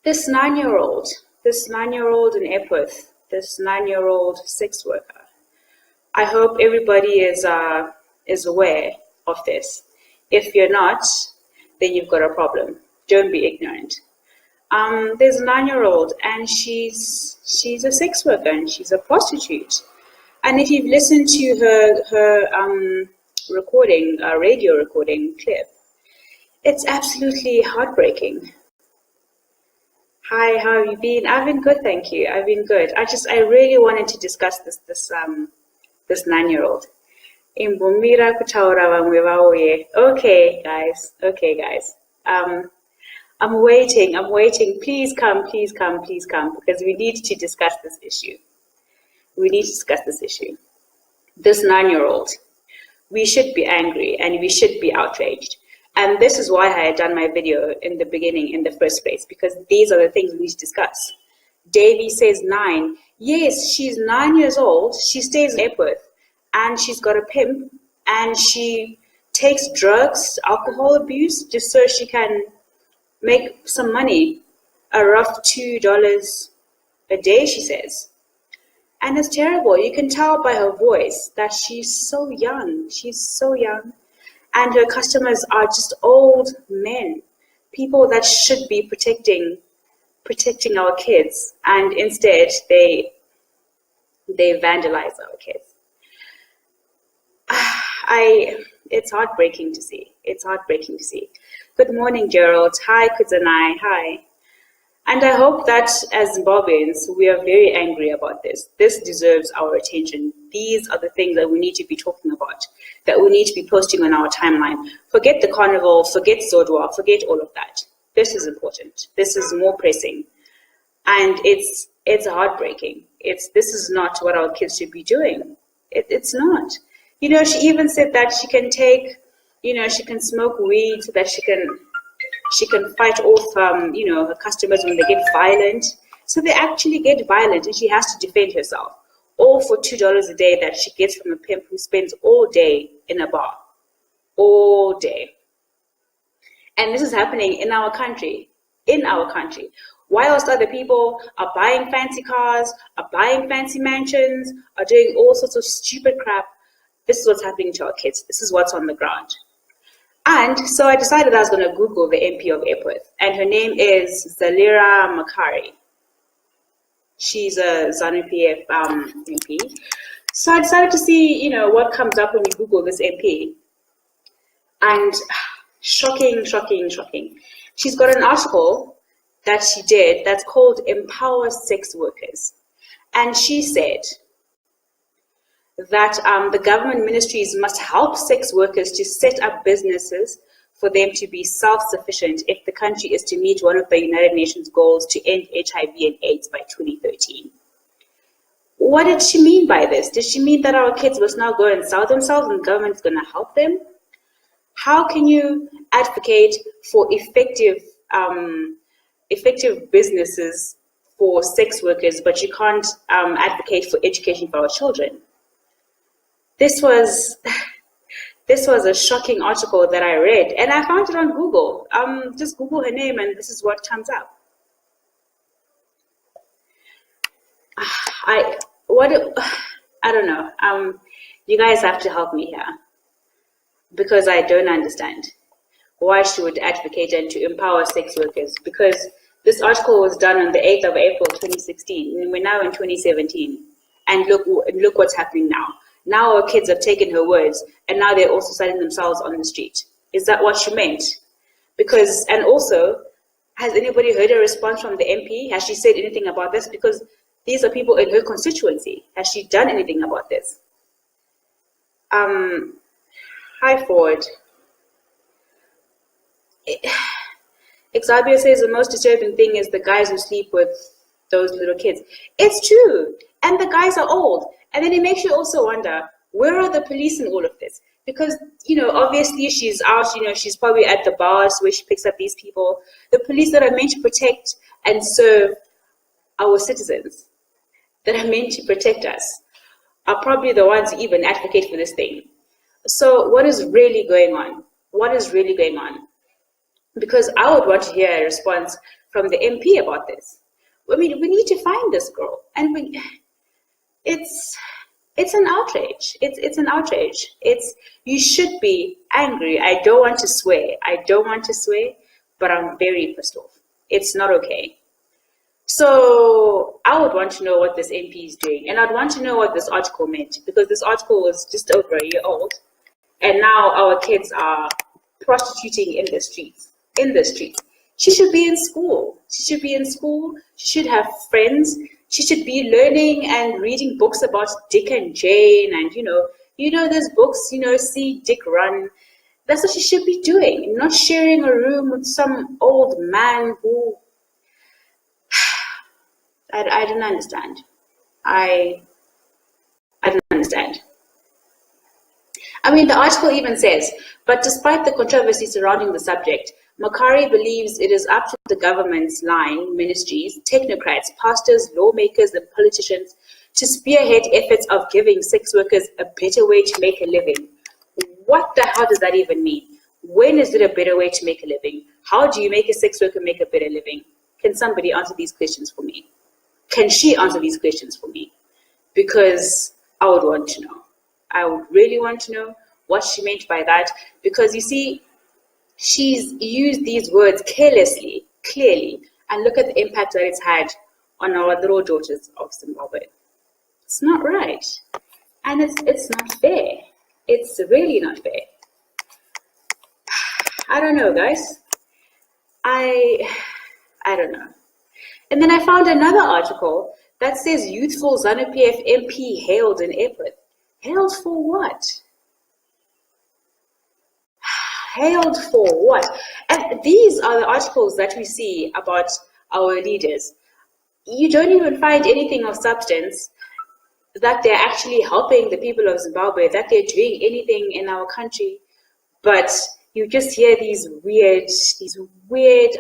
This 9-year-old, this 9-year-old in Epworth, this 9-year-old sex worker. I hope everybody is aware of this. If you're not, then you've got a problem. Don't be ignorant. There's a 9-year-old, and she's a sex worker, and she's a prostitute. And if you've listened to her recording, radio recording clip, it's absolutely heartbreaking. Hi, how have you been? I've been good, thank you. I've been good. I really wanted to discuss this 9-year-old. Okay, guys. I'm waiting. Please come, because we need to discuss this issue. This 9-year-old. We should be angry and we should be outraged. And this is why I had done my video in the beginning in the first place, because these are the things we need to discuss. Davy says 9. Yes, she's 9 years old. She stays in Epworth and she's got a pimp and she takes drugs, alcohol abuse, just so she can make some money, a rough $2 a day, she says. And it's terrible. You can tell by her voice that she's so young. And her customers are just old men, people that should be protecting our kids, and instead they vandalize our kids. It's heartbreaking to see. Good morning, Gerald. Hi, Kuzanai. Hi. And I hope that as Zimbabweans, we are very angry about this. This deserves our attention. These are the things that we need to be talking about, that we need to be posting on our timeline. Forget the carnival, forget Zodwa, forget all of that. This is important. This is more pressing. And it's heartbreaking. This is not what our kids should be doing. It's not. You know, she even said that she can take, she can smoke weed so that she can fight off, her customers when they get violent. So they actually get violent and she has to defend herself. All for $2 a day that she gets from a pimp who spends all day in a bar. All day. And this is happening in our country. Whilst other people are buying fancy cars, are buying fancy mansions, are doing all sorts of stupid crap, this is what's happening to our kids. This is what's on the ground. And so I decided I was going to Google the MP of Epworth, and her name is Zalerah Makari. She's a ZANU-PF MP. So I decided to see, what comes up when you Google this MP. And shocking. She's got an article that she did that's called Empower Sex Workers. And she said that the government ministries must help sex workers to set up businesses for them to be self-sufficient if the country is to meet one of the United Nations goals to end HIV and AIDS by 2013. What did she mean by this? Did she mean that our kids must now go and sell themselves and the government's going to help them? How can you advocate for effective businesses for sex workers, but you can't advocate for education for our children? This was a shocking article that I read, and I found it on Google. Just Google her name, and this is what comes up. I don't know. You guys have to help me here, because I don't understand why she would advocate and to empower sex workers. Because this article was done on the 8th of April, 2016, and we're now in 2017, and look what's happening now. Now our kids have taken her words, and now they're also selling themselves on the street. Is that what she meant? Because, and also, has anybody heard a response from the MP? Has she said anything about this? Because these are people in her constituency. Has she done anything about this? Hi, Ford. Xavier says the most disturbing thing is the guys who sleep with those little kids. It's true. And the guys are old. And then it makes you also wonder, where are the police in all of this? Because, obviously she's out, she's probably at the bars where she picks up these people. The police that are meant to protect and serve our citizens, that are meant to protect us, are probably the ones who even advocate for this thing. So what is really going on? Because I would want to hear a response from the MP about this. I mean, we need to find this girl, and it's an outrage. It's an outrage. You should be angry. I don't want to swear. But I'm very pissed off. It's not okay. So I would want to know what this MP is doing, and I'd want to know what this article meant, because this article was just over a year old, and now our kids are prostituting in the streets. She should be in school. She should have friends. She should be learning and reading books about Dick and Jane, and those books, See Dick Run. That's what she should be doing, not sharing a room with some old man who I don't understand. I don't understand. I mean, the article even says, but despite the controversy surrounding the subject, Makari believes it is up to the government's line, ministries, technocrats, pastors, lawmakers, and politicians to spearhead efforts of giving sex workers a better way to make a living. What the hell does that even mean? When is it a better way to make a living? How do you make a sex worker make a better living? Can somebody answer these questions for me? Can she answer these questions for me? Because I would want to know. I would really want to know what she meant by that. Because you see, she's used these words carelessly, clearly, and look at the impact that it's had on our little daughters of Zimbabwe. It's not right. And it's not fair. It's really not fair. I don't know, guys. I don't know. And then I found another article that says youthful ZANU-PF MP hailed in Epworth. Hailed for what? Hailed for what? And these are the articles that we see about our leaders. You don't even find anything of substance that they're actually helping the people of Zimbabwe, that they're doing anything in our country, but you just hear these weird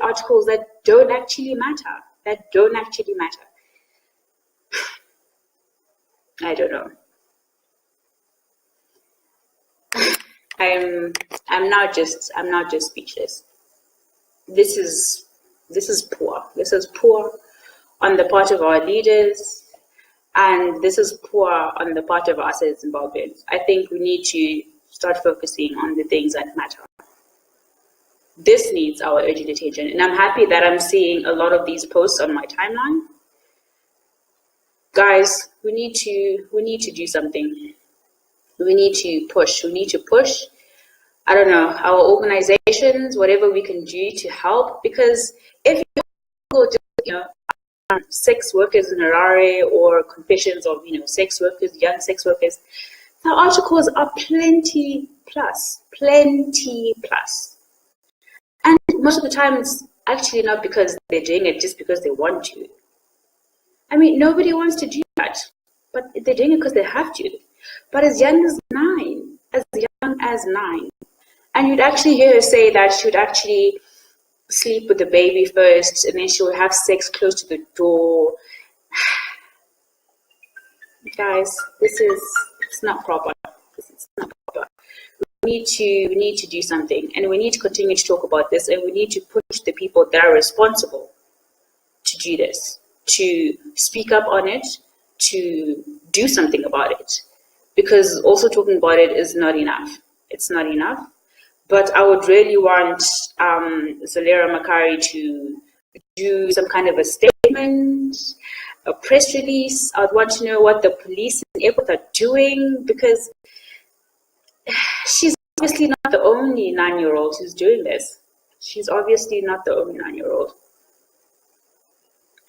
articles that don't actually matter. I don't know. I'm now just speechless. This is poor. This is poor on the part of our leaders, and this is poor on the part of us as Zimbabweans. I think we need to start focusing on the things that matter. This needs our urgent attention, and I'm happy that I'm seeing a lot of these posts on my timeline. Guys, we need to do something. We need to push. I don't know, our organizations, whatever we can do to help, because if you just, sex workers in Harare or confessions of, sex workers, young sex workers, the articles are plenty plus. And most of the time, it's actually not because they're doing it just because they want to. I mean, nobody wants to do that, but they're doing it because they have to. But as young as 9, and you'd actually hear her say that she would actually sleep with the baby first, and then she would have sex close to the door. Guys, it's not proper. It's not proper. We need to do something, and we need to continue to talk about this, and we need to push the people that are responsible to do this, to speak up on it, to do something about it. Because also talking about it is not enough. It's not enough. But I would really want Zalerah Makari to do some kind of a statement, a press release. I would want to know what the police in Epworth are doing, because she's obviously not the only 9-year-old who's doing this. She's obviously not the only 9-year-old.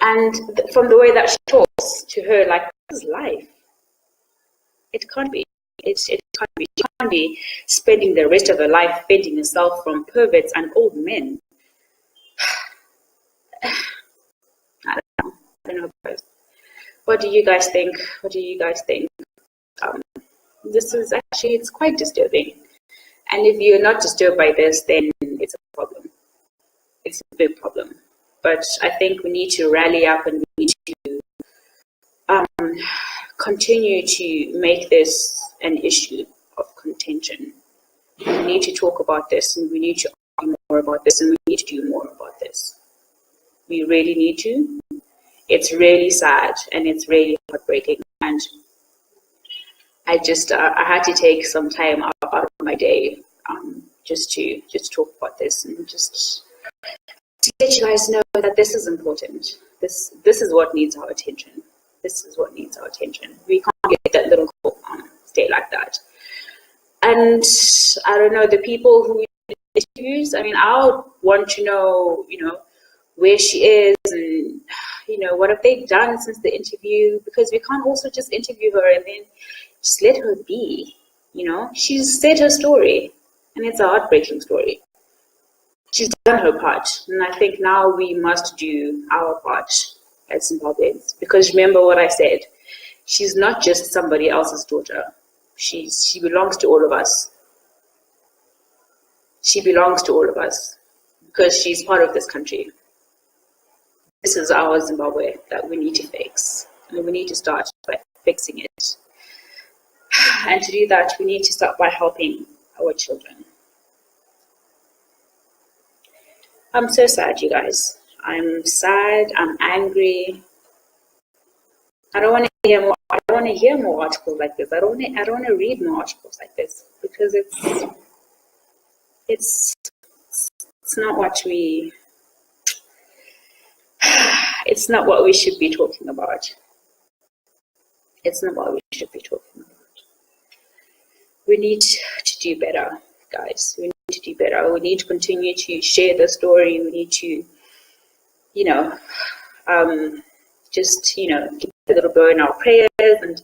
And from the way that she talks to her, like, this is life. It can't be. It can't be. She can't be spending the rest of her life fending herself from perverts and old men. I don't know, guys. What do you guys think? This is actually, it's quite disturbing. And if you're not disturbed by this, then it's a problem. It's a big problem. But I think we need to rally up, and we need to continue to make this an issue of contention. We need to talk about this, and we need to argue more about this, and we need to do more about this. We really need to. It's really sad and it's really heartbreaking. And I just I had to take some time out of my day just to talk about this and just to let you guys know that this is important. This is what needs our attention. This is what needs our attention. We can't let that little girl stay like that. And I don't know, the people who interviews, I mean, I want to know, where she is and, what have they done since the interview? Because we can't also just interview her and then just let her be, She's said her story and it's a heartbreaking story. She's done her part. And I think now we must do our part as Zimbabweans. Because remember what I said, she's not just somebody else's daughter. She belongs to all of us. She belongs to all of us because she's part of this country. This is our Zimbabwe that we need to fix. And we need to start by fixing it. And to do that, we need to start by helping our children. I'm so sad, you guys. I'm sad. I'm angry. I don't want to hear more. I don't want to hear more articles like this. I don't want to read more articles like this because it's not what we. It's not what we should be talking about. It's not what we should be talking about. We need to do better, guys. We need to do better. We need to continue to share the story. We need to, just, keep the little girl in our prayers and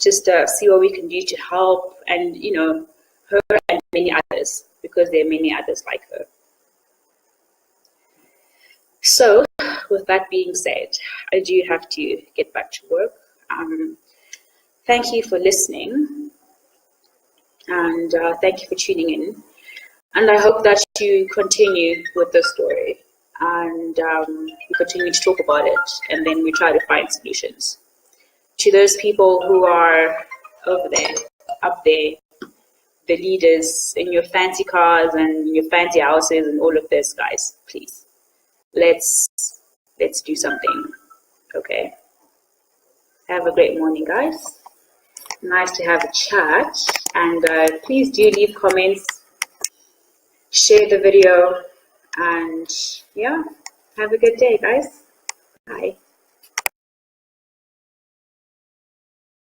just see what we can do to help and, her and many others, because there are many others like her. So, with that being said, I do have to get back to work. Thank you for listening, and thank you for tuning in. And I hope that you continue with the story, and we continue to talk about it, and then we try to find solutions. To those people who are over there, up there, the leaders in your fancy cars and your fancy houses and all of this, guys, please. Let's do something, okay? Have a great morning, guys. Nice to have a chat, and please do leave comments, share the video, and yeah, have a good day, guys. Bye.